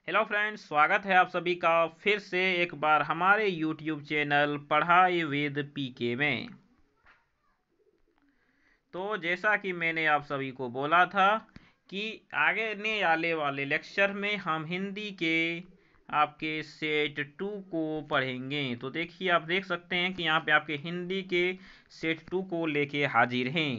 Hello friends, स्वागत है आप सभी का फिर से एक बार हमारे YouTube चैनल पढ़ाई विद पीके में। तो जैसा कि मैंने आप सभी को बोला था कि आगे आने वाले लेक्चर में हम हिंदी के आपके सेट 2 को पढ़ेंगे। तो देखिए, आप देख सकते हैं कि यहाँ पे आपके हिंदी के सेट 2 को लेके हाजिर हैं।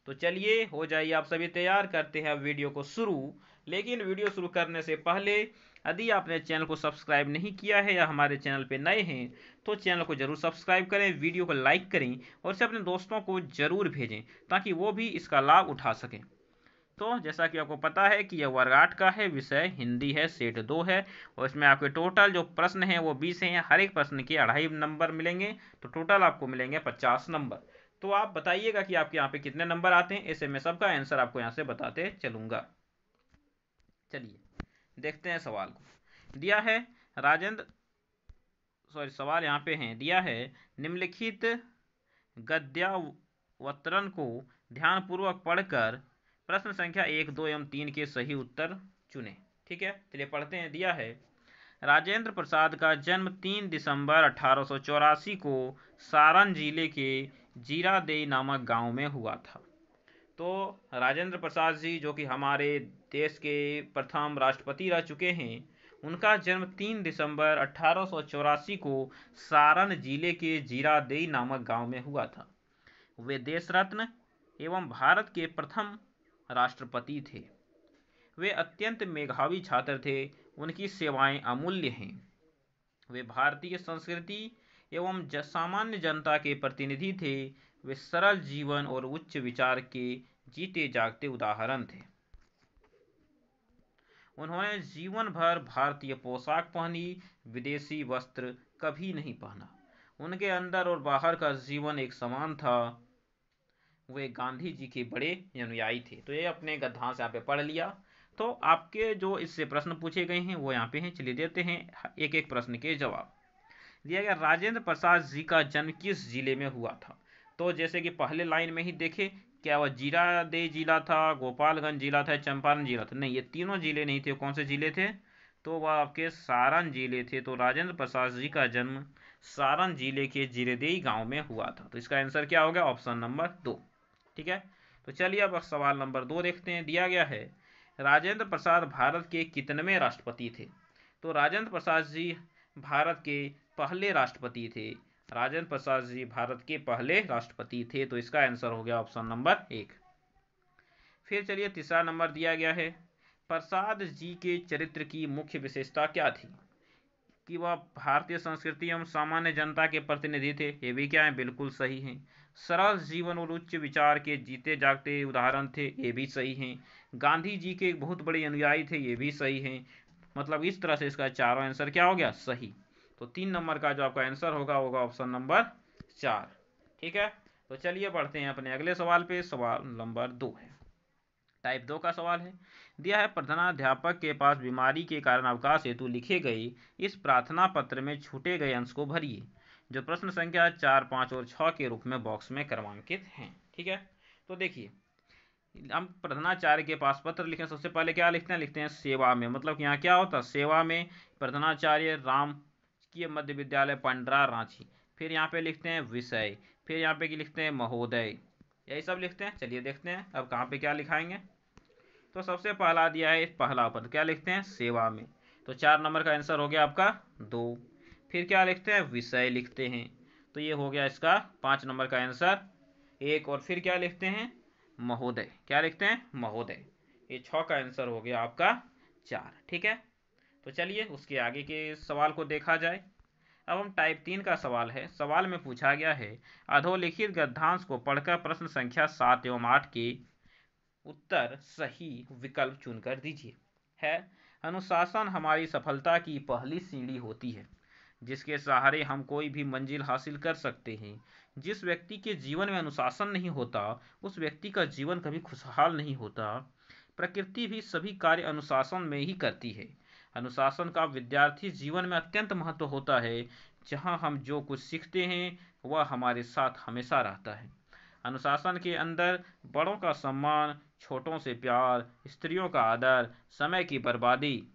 तो चलिए, हो जाइए आप सभी तैयार, करते हैं वीडियो को शुरू। लेकिन वीडियो शुरू करने से पहले यदि आपने चैनल को सब्सक्राइब नहीं किया है या हमारे चैनल पे नए हैं तो चैनल को जरूर सब्सक्राइब करें, वीडियो को लाइक करें और इसे अपने दोस्तों को जरूर भेजें ताकि वो भी इसका लाभ उठा सकें। तो जैसा कि आपको पता है कि यह वर्ग 8 का है, विषय हिंदी है, सेट 2 है और इसमें आपके टोटल जो प्रश्न हैं वो 20 हैं। हर एक प्रश्न के 2.5 नंबर मिलेंगे, तो टोटल आपको मिलेंगे 50 नंबर। तो आप बताइएगा कि आपके यहाँ पे कितने नंबर आते हैं, ऐसे मैं सबका आंसर आपको यहाँ से बताते चलूंगा। चलिए देखते हैं सवाल को। दिया है राजेंद्र सवाल यहाँ पे है, दिया है निम्नलिखित गद्यावतरण को ध्यानपूर्वक पढ़कर प्रश्न संख्या 1, 2 एवं 3 के सही उत्तर चुने। ठीक है, चलिए पढ़ते हैं। दिया है राजेंद्र प्रसाद का जन्म 3 दिसंबर 1884 को सारण जिले के जीरादेई नामक गांव में हुआ था। तो राजेंद्र प्रसाद जी, जो कि हमारे देश के प्रथम राष्ट्रपति रह चुके हैं, उनका जन्म 3 दिसंबर 1884 को सारण जिले के जीरादेई नामक गांव में हुआ था। वे देश रत्न एवं भारत के प्रथम राष्ट्रपति थे। वे अत्यंत मेधावी छात्र थे, उनकी सेवाएं अमूल्य हैं। वे भारतीय संस्कृति एवं सामान्य जनता के प्रतिनिधि थे। वे सरल जीवन और उच्च विचार के जीते जागते उदाहरण थे। उन्होंने जीवन भर भारतीय पोशाक पहनी, विदेशी वस्त्र कभी नहीं पहना। उनके अंदर और बाहर का जीवन एक समान था। वे गांधी जी के बड़े अनुयायी थे। तो ये अपने गद्यांश यहाँ पे पढ़ लिया। तो आपके जो इससे प्रश्न पूछे गए हैं वो यहाँ पे हैं। चलिए देते हैं एक एक प्रश्न के जवाब। दिया गया राजेंद्र प्रसाद जी का जन्म किस जिले में हुआ था। तो जैसे कि पहले लाइन में ही देखे, क्या वह जीरादेई जिला था, गोपालगंज जिला था, चंपारण जिला था? नहीं, ये तीनों जिले नहीं थे। कौन से जिले थे? तो वह आपके सारण जिले थे। तो राजेंद्र प्रसाद जी का जन्म सारण जिले के जीरादेई गांव में हुआ था। तो इसका आंसर क्या हो गया? Option number 2। ठीक है, तो चलिए अब सवाल नंबर 2 देखते हैं। दिया गया है राजेंद्र प्रसाद भारत के कितनवें राष्ट्रपति थे। तो राजेंद्र प्रसाद जी भारत के पहले राष्ट्रपति थे। राजेंद्र प्रसाद जी भारत के पहले राष्ट्रपति थे। तो इसका आंसर हो गया ऑप्शन नंबर 1। फिर चलिए तीसरा नंबर दिया गया है प्रसाद जी के चरित्र की मुख्य विशेषता क्या थी। कि वह भारतीय संस्कृति एवं सामान्य जनता के प्रतिनिधि थे। ये भी क्या है? बिल्कुल सही है। सरल जीवन और उच्च विचार के जीते जागते उदाहरण थे। ये भी सही है। गांधी जी के एक बहुत बड़े अनुयायी थे। ये भी सही है। मतलब इस तरह से इसका चारों आंसर क्या हो गया? सही। तो 3 नंबर का जो आपका आंसर होगा ऑप्शन नंबर 4। ठीक है, तो चलिए बढ़ते हैं अपने अगले सवाल पे। सवाल नंबर 2 है, टाइप 2 का सवाल है। दिया है प्रधानाध्यापक के पास बीमारी के कारण अवकाश हेतु लिखे गए इस प्रार्थना पत्र में छूटे गए अंश को भरिए, जो प्रश्न संख्या 4, 5 और 6 के रूप में बॉक्स में क्रमांकित हैं। ठीक है, तो देखिए हम प्रधानाचार्य के पास पत्र लिखें, सबसे पहले क्या लिखते हैं? लिखते हैं सेवा में। मतलब कि यहाँ क्या होता है? सेवा में प्रधानाचार्य राजकीय मध्य विद्यालय पंडरा रांची। फिर यहाँ पे लिखते हैं विषय, फिर यहाँ पे लिखते हैं महोदय, यही सब लिखते हैं। चलिए देखते हैं अब कहाँ पे क्या लिखाएंगे। तो सबसे पहला दिया है पहला पद, क्या लिखते हैं? सेवा में। तो 4 नंबर का आंसर हो गया आपका 2। फिर क्या लिखते हैं? विषय लिखते हैं। तो ये हो गया इसका 5 नंबर का आंसर 1। और फिर क्या लिखते हैं? महोदय। क्या लिखते हैं? महोदय। ये 6 का आंसर हो गया आपका 4। ठीक है, तो चलिए उसके आगे के सवाल को देखा जाए। अब हम टाइप 3 का सवाल है। सवाल में पूछा गया है अधोलिखित गद्यांश को पढ़कर प्रश्न संख्या 7 एवं 8 के उत्तर सही विकल्प चुनकर दीजिए। है अनुशासन हमारी सफलता की पहली सीढ़ी होती है, जिसके सहारे हम कोई भी मंजिल हासिल कर सकते हैं। जिस व्यक्ति के जीवन में अनुशासन नहीं होता उस व्यक्ति का जीवन कभी खुशहाल नहीं होता। प्रकृति भी सभी कार्य अनुशासन में ही करती है। अनुशासन का विद्यार्थी जीवन में अत्यंत महत्व होता है। जहाँ हम जो कुछ सीखते हैं वह हमारे साथ हमेशा रहता है। अनुशासन के अंदर बड़ों का सम्मान, छोटों से प्यार, स्त्रियों का आदर, समय की बर्बादी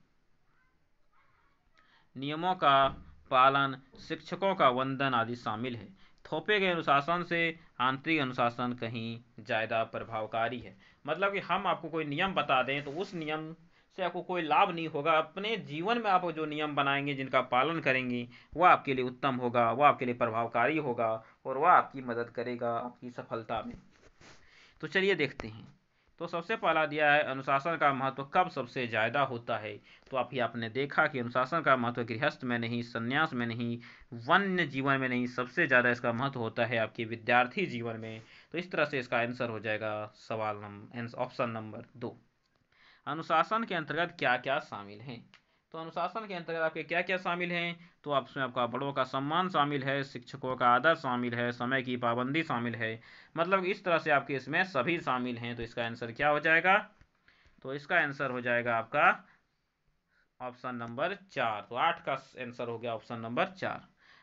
नियमों का पालन, शिक्षकों का वंदन आदि शामिल है। थोपे गए अनुशासन से आंतरिक अनुशासन कहीं ज़्यादा प्रभावकारी है। मतलब कि हम आपको कोई नियम बता दें तो उस नियम से आपको कोई लाभ नहीं होगा। अपने जीवन में आप जो नियम बनाएंगे, जिनका पालन करेंगे, वह आपके लिए उत्तम होगा, वह आपके लिए प्रभावकारी होगा और वह आपकी मदद करेगा आपकी सफलता में। तो चलिए देखते हैं। तो सबसे पहला दिया है अनुशासन का महत्व कब सबसे ज़्यादा होता है। तो आपने देखा कि अनुशासन का महत्व गृहस्थ में नहीं, संन्यास में नहीं, वन्य जीवन में नहीं, सबसे ज़्यादा इसका महत्व होता है आपके विद्यार्थी जीवन में। तो इस तरह से इसका आंसर हो जाएगा ऑप्शन नंबर 2। अनुशासन के अंतर्गत क्या क्या शामिल हैं। तो अनुशासन के अंतर्गत आपके क्या क्या शामिल हैं। तो उसमें आपका बड़ों का सम्मान शामिल है, शिक्षकों का आदर शामिल है, समय की पाबंदी शामिल है। मतलब इस तरह से आपके इसमें सभी शामिल हैं। तो इसका आंसर क्या हो जाएगा। तो इसका आंसर हो जाएगा आपका ऑप्शन नंबर 4। तो 8 का आंसर हो गया ऑप्शन नंबर 4।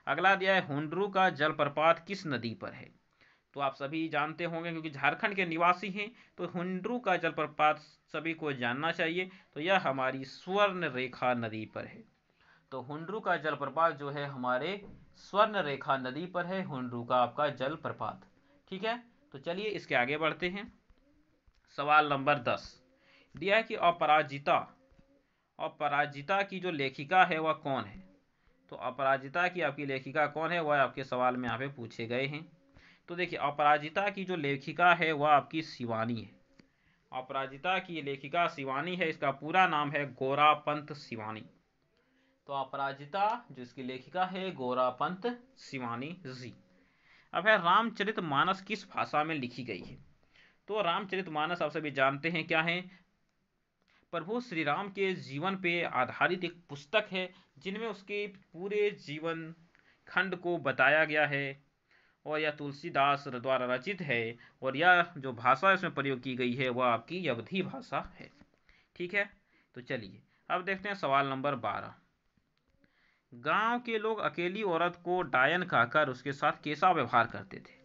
अगला दिया है हुंड्रू का जलप्रपात किस नदी पर है। तो आप सभी जानते होंगे क्योंकि झारखंड के निवासी हैं। तो हुंड्रू का जलप्रपात सभी को जानना चाहिए। तो यह हमारी स्वर्ण रेखा नदी पर है। तो हुंड्रू का जलप्रपात जो है हमारे स्वर्ण रेखा नदी पर है, हुंड्रू का आपका जलप्रपात। ठीक है। तो चलिए इसके आगे बढ़ते हैं। सवाल नंबर 10 दिया है कि अपराजिता की जो लेखिका है वह कौन है। तो अपराजिता की आपकी लेखिका कौन है, वह आपके सवाल में यहाँ पे पूछे गए हैं। तो देखिए अपराजिता की जो लेखिका है वह आपकी शिवानी है। अपराजिता की लेखिका शिवानी है। इसका पूरा नाम है गोरापंत शिवानी। तो अपराजिता जो इसकी लेखिका है गोरापंत शिवानी जी। अब है रामचरितमानस किस भाषा में लिखी गई है। तो रामचरितमानस आप सभी जानते हैं क्या है। प्रभु श्री राम के जीवन पे आधारित एक पुस्तक है, जिनमें उसके पूरे जीवन खंड को बताया गया है और यह तुलसीदास द्वारा रचित है। और यह जो भाषा इसमें प्रयोग की गई है वह आपकी अवधी भाषा है। ठीक है। तो चलिए अब देखते हैं सवाल नंबर 12। गांव के लोग अकेली औरत को डायन कहकर उसके साथ कैसा व्यवहार करते थे।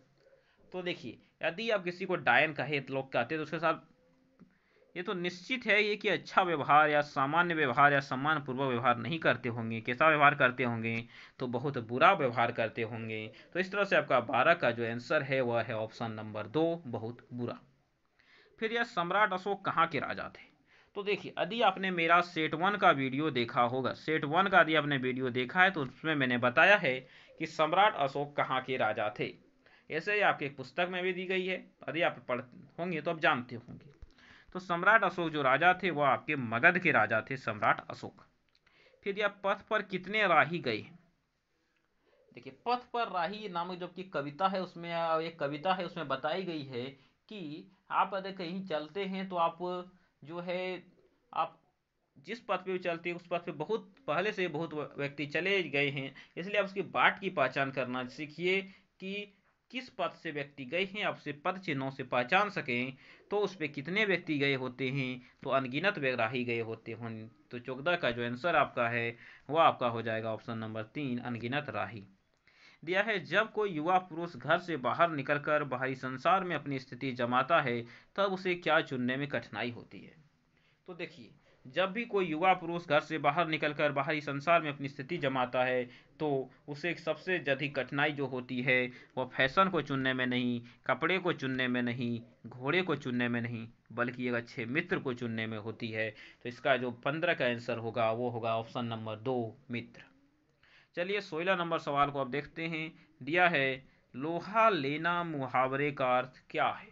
तो देखिए यदि आप किसी को डायन कहे तो लोग कहते तो उसके साथ ये तो निश्चित है ये कि अच्छा व्यवहार या सामान्य व्यवहार या सम्मान पूर्वक व्यवहार नहीं करते होंगे। कैसा व्यवहार करते होंगे। तो बहुत बुरा व्यवहार करते होंगे। तो इस तरह से आपका 12 का जो आंसर है वह है ऑप्शन नंबर 2 बहुत बुरा। फिर यह सम्राट अशोक कहाँ के राजा थे। तो देखिए यदि आपने मेरा सेट 1 का वीडियो देखा होगा, सेट 1 का यदि आपने वीडियो देखा है तो उसमें मैंने बताया है कि सम्राट अशोक कहाँ के राजा थे। ऐसे ही आपकी एक पुस्तक में भी दी गई है, यदि आप पढ़ होंगे तो आप जानते होंगे। तो सम्राट अशोक जो राजा थे वह आपके मगध के राजा थे सम्राट अशोक। फिर यह पथ पर कितने राही गए। देखिए पथ पर राही नामक जो की कविता है उसमें एक कविता है उसमें बताई गई है कि आप यदि कहीं चलते हैं तो आप जो है आप जिस पथ पे चलते हैं उस पथ पे बहुत पहले से बहुत व्यक्ति चले गए हैं, इसलिए आप उसकी बाट की पहचान करना सीखिए कि किस पथ से व्यक्ति गए हैं। आप उसे पथ चिन्हों से पहचान सकें तो उस पे कितने व्यक्ति गए होते हैं। तो अनगिनत राही गए होते हैं। तो 14 का जो आंसर आपका है वह आपका हो जाएगा ऑप्शन नंबर 3 अनगिनत राही। दिया है जब कोई युवा पुरुष घर से बाहर निकलकर बाहरी संसार में अपनी स्थिति जमाता है तब उसे क्या चुनने में कठिनाई होती है। तो देखिए जब भी कोई युवा पुरुष घर से बाहर निकलकर बाहरी संसार में अपनी स्थिति जमाता है तो उसे सबसे अधिक कठिनाई जो होती है वह फैशन को चुनने में नहीं, कपड़े को चुनने में नहीं, घोड़े को चुनने में नहीं, बल्कि एक अच्छे मित्र को चुनने में होती है। तो इसका जो 15 का आंसर होगा वो होगा ऑप्शन नंबर 2 मित्र। चलिए 16 नंबर सवाल को अब देखते हैं। दिया है लोहा लेना मुहावरे का अर्थ क्या है।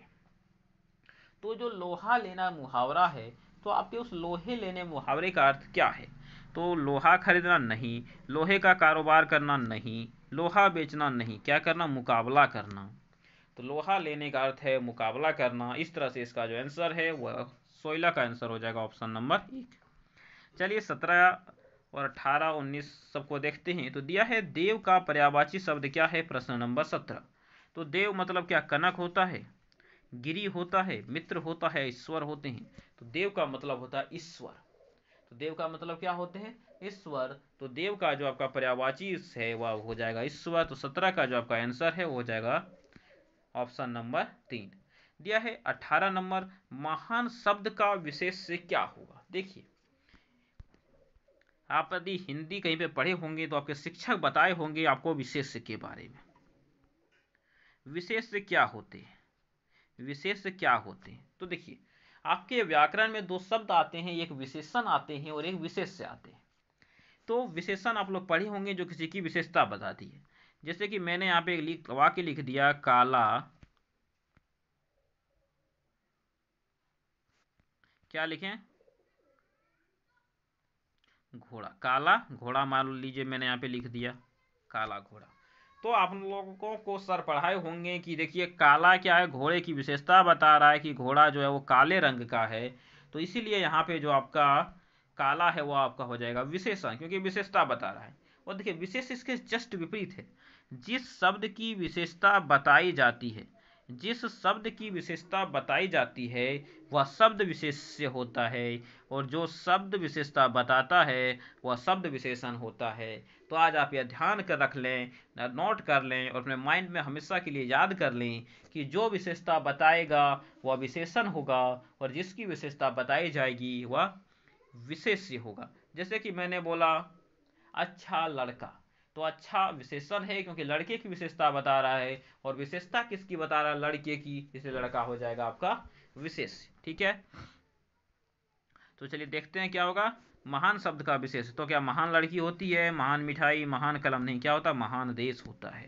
तो जो लोहा लेना मुहावरा है तो आपके उस लोहे लेने मुहावरे का अर्थ क्या है। तो लोहा खरीदना नहीं, लोहे का कारोबार करना नहीं, लोहा बेचना नहीं, क्या करना मुकाबला करना। तो लोहा लेने का अर्थ है मुकाबला करना। इस तरह से इसका जो आंसर है वह 16 का आंसर हो जाएगा ऑप्शन नंबर 1। चलिए 17 और 18 19 सबको देखते हैं। तो दिया है देव का पर्यायवाची शब्द क्या है प्रश्न नंबर 17। तो देव मतलब क्या कनक होता है, गिरी होता है, मित्र होता है, ईश्वर होते हैं। तो देव का मतलब होता है ईश्वर। तो देव का मतलब क्या होते हैं ईश्वर। तो देव का जो आपका पर्यायवाची है वह हो जाएगा ईश्वर। तो 17 का जो आपका आंसर है वो हो जाएगा ऑप्शन नंबर 3। दिया है 18 नंबर महान शब्द का विशेष से क्या होगा। देखिए आप यदि हिंदी कहीं पे पढ़े होंगे तो आपके शिक्षक बताए होंगे आपको विशेष्य के बारे में। विशेष्य क्या होते हैं, विशेष्य क्या होते हैं? तो देखिए, आपके व्याकरण में दो शब्द आते हैं, एक विशेषण आते हैं और एक विशेष्य आते हैं। तो विशेषण आप लोग पढ़े होंगे जो किसी की विशेषता बताती है। जैसे कि मैंने यहाँ पे वाक्य लिख दिया, काला, क्या लिखें, घोड़ा। काला घोड़ा मान लीजिए मैंने यहाँ पे लिख दिया, काला घोड़ा। तो आप लोगों को सर पढ़ाए होंगे कि देखिए काला क्या है, घोड़े की विशेषता बता रहा है कि घोड़ा जो है वो काले रंग का है। तो इसीलिए यहाँ पे जो आपका काला है वो आपका हो जाएगा विशेषण, क्योंकि विशेषता बता रहा है। और देखिए विशेष इसके जस्ट विपरीत है। जिस शब्द की विशेषता बताई जाती है, जिस शब्द की विशेषता बताई जाती है वह शब्द विशेष्य होता है, और जो शब्द विशेषता बताता है वह शब्द विशेषण होता है। तो आज आप यह ध्यान कर रख लें, नोट कर लें और अपने माइंड में हमेशा के लिए याद कर लें कि जो विशेषता बताएगा वह विशेषण होगा और जिसकी विशेषता बताई जाएगी वह विशेष्य होगा। जैसे कि मैंने बोला अच्छा लड़का, तो अच्छा विशेषण है क्योंकि लड़के की विशेषता बता रहा है, और विशेषता किसकी बता रहा है, लड़के की, इसलिए लड़का हो जाएगा आपका विशेष्य। ठीक है, तो चलिए देखते हैं क्या होगा। महान शब्द का विशेष, तो क्या महान लड़की होती है, महान मिठाई, महान कलम नहीं, क्या होता है, महान देश होता है।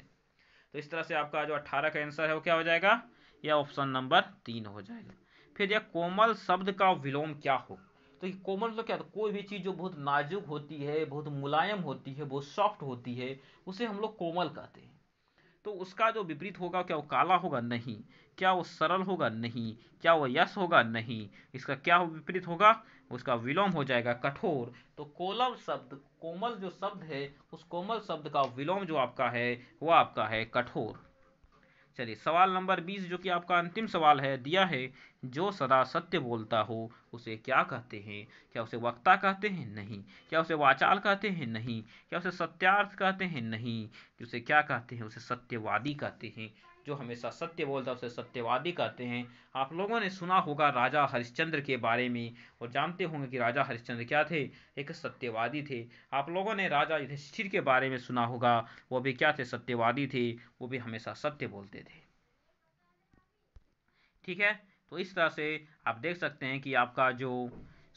तो इस तरह से आपका जो 18 का आंसर है वो क्या हो जाएगा, यह ऑप्शन नंबर 3 हो जाएगा। फिर यह कोमल शब्द का विलोम क्या हो। तो कोमल मतलब क्या, कोई भी चीज जो बहुत नाजुक होती है, बहुत मुलायम होती है, बहुत सॉफ्ट होती है, उसे हम लोग कोमल कहते हैं। तो उसका जो विपरीत होगा, क्या वो काला होगा, नहीं। क्या वो सरल होगा, नहीं। क्या वो यश होगा, नहीं। इसका क्या विपरीत होगा, उसका विलोम हो जाएगा कठोर। तो कोमल शब्द, कोमल जो शब्द है उस कोमल शब्द का विलोम जो आपका है वो आपका है कठोर। चलिए सवाल नंबर 20 जो कि आपका अंतिम सवाल है, दिया है जो सदा सत्य बोलता हो उसे क्या कहते हैं। क्या उसे वक्ता कहते हैं, नहीं। क्या उसे वाचाल कहते हैं, नहीं। क्या उसे सत्यार्थ कहते हैं, नहीं। उसे क्या कहते हैं, उसे सत्यवादी कहते हैं। जो हमेशा सत्य बोलता है उसे सत्यवादी कहते हैं। आप लोगों ने सुना होगा राजा हरिश्चंद्र के बारे में, और जानते होंगे कि राजा हरिश्चंद्र क्या थे, एक सत्यवादी थे। आप लोगों ने राजा युधिष्ठिर के बारे में सुना होगा, वो भी क्या थे, सत्यवादी थे, वो भी हमेशा सत्य बोलते थे। ठीक है, तो इस तरह से आप देख सकते हैं कि आपका जो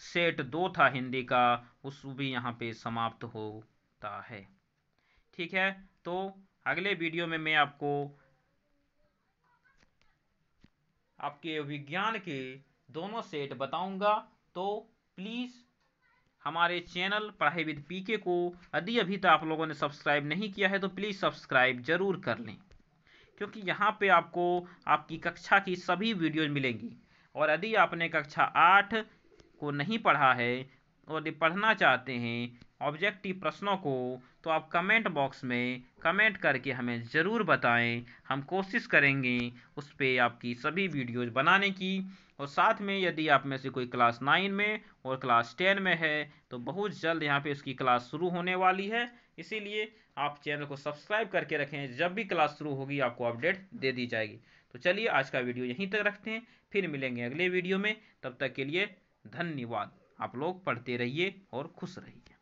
सेट 2 था हिंदी का उस भी यहाँ पे समाप्त होता है। ठीक है, तो अगले वीडियो में मैं आपको आपके विज्ञान के दोनों सेट बताऊंगा। तो प्लीज़ हमारे चैनल पढ़ाई विद पीके को यदि अभी तक आप लोगों ने सब्सक्राइब नहीं किया है तो प्लीज़ सब्सक्राइब जरूर कर लें, क्योंकि यहाँ पे आपको आपकी कक्षा की सभी वीडियोज मिलेंगी। और यदि आपने कक्षा 8 को नहीं पढ़ा है और यदि पढ़ना चाहते हैं ऑब्जेक्टिव प्रश्नों को, तो आप कमेंट बॉक्स में कमेंट करके हमें ज़रूर बताएं। हम कोशिश करेंगे उस पर आपकी सभी वीडियोज बनाने की। और साथ में यदि आप में से कोई क्लास 9 में और क्लास 10 में है तो बहुत जल्द यहाँ पे उसकी क्लास शुरू होने वाली है, इसीलिए आप चैनल को सब्सक्राइब करके रखें, जब भी क्लास शुरू होगी आपको अपडेट दे दी जाएगी। तो चलिए आज का वीडियो यहीं तक रखते हैं, फिर मिलेंगे अगले वीडियो में। तब तक के लिए धन्यवाद। आप लोग पढ़ते रहिए और खुश रहिए।